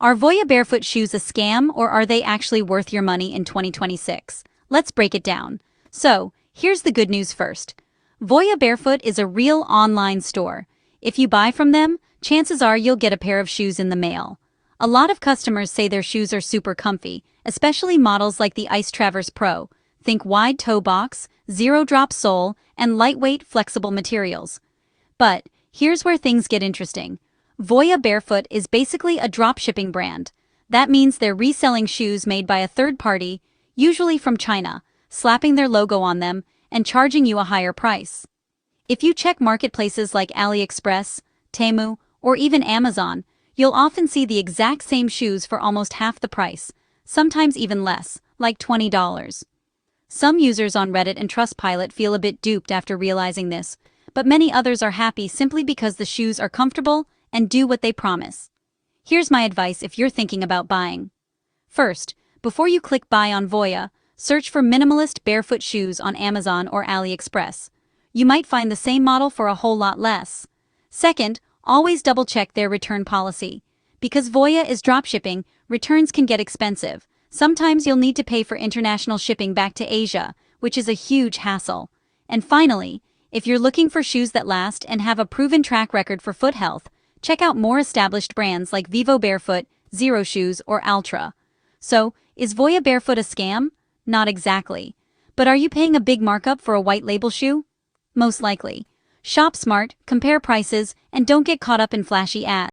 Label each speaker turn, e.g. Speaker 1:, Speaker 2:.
Speaker 1: Are Voya Barefoot shoes a scam, or are they actually worth your money in 2026? Let's break it down. So, here's the good news first. Voya Barefoot is a real online store. If you buy from them, chances are you'll get a pair of shoes in the mail. A lot of customers say their shoes are super comfy, especially models like the Ice Traverse Pro. Think wide toe box, zero-drop sole, and lightweight, flexible materials. But here's where things get interesting. Voya Barefoot is basically a dropshipping brand. That means they're reselling shoes made by a third party, usually from China, slapping their logo on them and charging you a higher price. If you check marketplaces like AliExpress, Temu, or even Amazon, you'll often see the exact same shoes for almost half the price, sometimes even less, like $20. Some users on Reddit and Trustpilot feel a bit duped after realizing this, but many others are happy simply because the shoes are comfortable and do what they promise. Here's my advice if you're thinking about buying. First, before you click buy on Voya, search for minimalist barefoot shoes on Amazon or AliExpress. You might find the same model for a whole lot less. Second, always double-check their return policy. Because Voya is dropshipping, returns can get expensive. Sometimes you'll need to pay for international shipping back to Asia, which is a huge hassle. And finally, if you're looking for shoes that last and have a proven track record for foot health, check out more established brands like Voya Barefoot, Zero Shoes, or Altra. So, is Voya Barefoot a scam? Not exactly. But are you paying a big markup for a white label shoe? Most likely. Shop smart, compare prices, and don't get caught up in flashy ads.